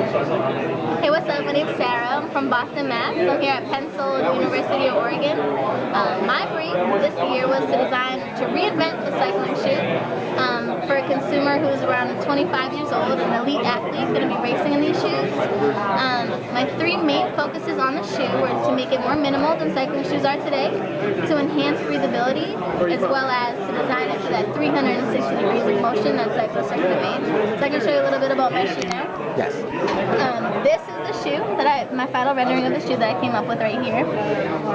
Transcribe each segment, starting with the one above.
Hey, what's up? My name's Sarah. I'm from Boston, Mass. I'm here at Pensole, University of Oregon. My brief this year was to reinvent the cycling shoe for a consumer who's around 25 years old, an elite athlete going to be racing in these shoes. My three main focuses on the shoe were to make it more minimal than cycling shoes are today, to enhance breathability, as well as to design it for that 360 degrees of motion that cyclists are going to make. So I can show you a little bit about my shoe now. Yes. This is the shoe that my final rendering of the shoe that I came up with right here.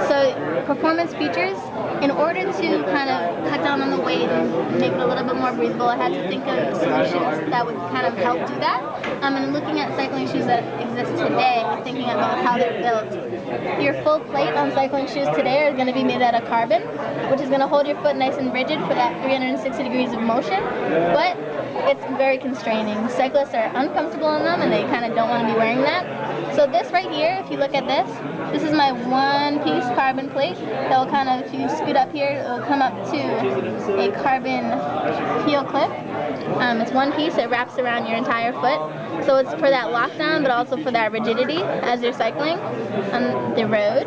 So performance features, in order to kind of cut down on the weight and make it a little bit more breathable, I had to think of solutions that would kind of help do that. And looking at cycling shoes that exist today, thinking about how they're built. Your full plate on cycling shoes today are going to be made out of carbon, which is going to hold your foot nice and rigid for that 360 degrees of motion, but it's very constraining. Cyclists are uncomfortable in them and they kind of don't want to be wearing that. So this right here, if you look at this is my one-piece carbon plate that will kind of, if you scoot up here, it will come up to a carbon heel clip. It's one piece, it wraps around your entire foot. So it's for that lockdown, but also for that rigidity as you're cycling on the road.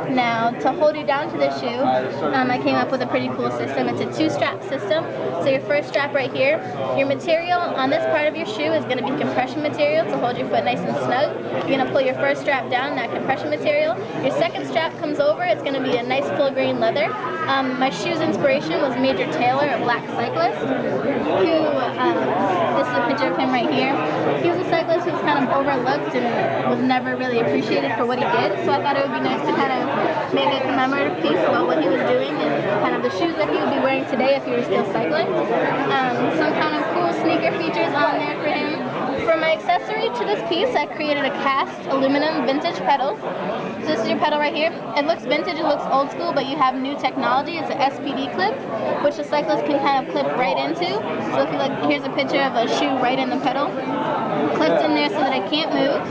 Now, to hold you down to the shoe, I came up with a pretty cool system. It's a two-strap system. So your first strap right here, your material on this part of your shoe is going to be compression material to hold your foot nice and snug. You're going to pull your first strap down, that compression material. Your second strap comes over, it's going to be a nice full grain leather. My shoe's inspiration was Major Taylor, a black cyclist, who, this is a picture of him right here. He was a cyclist who was kind of overlooked and was never really appreciated for what he did, so I thought it would be nice to kind of make a commemorative piece about what he was doing and kind of the shoes that he would be wearing today if he were still cycling. Some kind of cool sneaker features on there for him. For my accessory to this piece, I created a cast aluminum vintage pedal. So this is your pedal right here. It looks vintage, it looks old school, but you have new technology. It's an SPD clip, which the cyclist can kind of clip right into. So if you look, here's a picture of a shoe right in the pedal, clipped in there so that it can't move.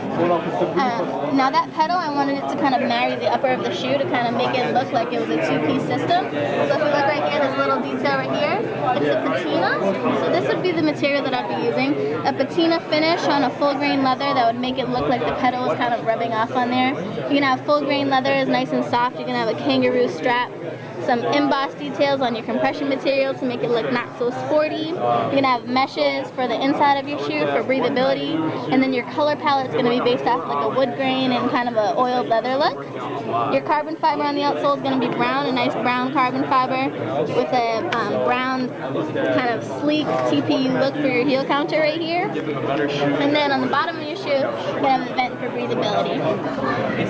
Now that pedal, I wanted it to kind of marry the upper of the shoe to kind of make it look like it was a two-piece system. So if you look right here, there's a little detail right here. It's a patina. So this would be the material that I'd be using. A patina finish on a full grain leather that would make it look like the pedal was kind of rubbing off on there. You can have full grain leather, is nice and soft. You can have a kangaroo strap. Some embossed details on your compression material to make it look not so sporty. You can have meshes for the inside of your shoe for breathability, and then your color palette is going to be based off like a wood grain and kind of an oiled leather look. Your carbon fiber on the outsole is going to be brown, a nice brown carbon fiber with a brown kind of sleek TPU look for your heel counter right here. And then on the bottom of your shoe, you're going to have a vent for breathability.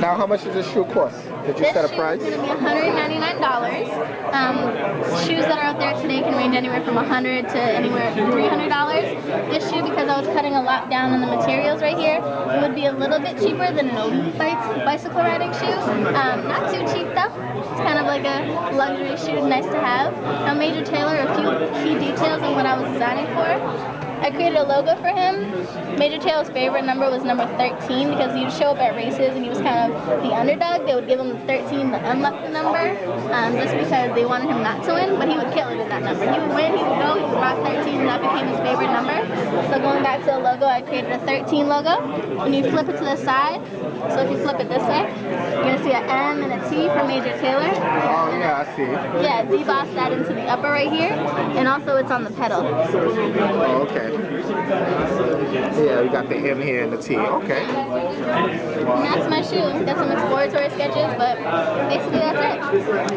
Now, how much does this shoe cost? Did you set a price? This shoe is going to be $199. Shoes that are out there today can range anywhere from $100 to anywhere to $300. This shoe, because I was cutting a lot down on the materials right here, it would be a little bit cheaper than an elite bicycle riding shoe. Not too cheap though. It's kind of like a luxury shoe, nice to have. Now Major Taylor, a few key details on what I was designing for. I created a logo for him. Major Taylor's favorite number was number 13 because he'd show up at races and he was kind of the underdog. They would give him the 13, the unlucky number, just because they wanted him not to win, but he would kill it in that number. He would win, he would go, he would rock 13, and that became his favorite number. So going back to the logo, I created a 13 logo. When you flip it to the side, so if you flip it this way, you're going to see an M and a T for Major Taylor. Oh yeah, I see. Yeah, debossed that into the upper right here, and also it's on the pedal. Oh, okay. Yeah, we got the M here and the T. Okay. And that's my shoe. Got some exploratory sketches, but basically that's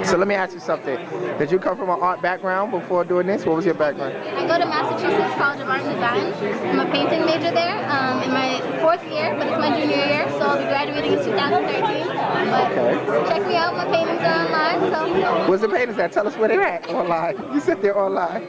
it. So let me ask you something. Did you come from an art background before doing this? What was your background? I go to Massachusetts College of Art and Design. I'm a painting major there in my 4th year, but it's my junior year, so I'll be graduating in 2013. But check me out, my paintings are online. So. Where's the paintings at? Tell us where they're at online. You said they're online.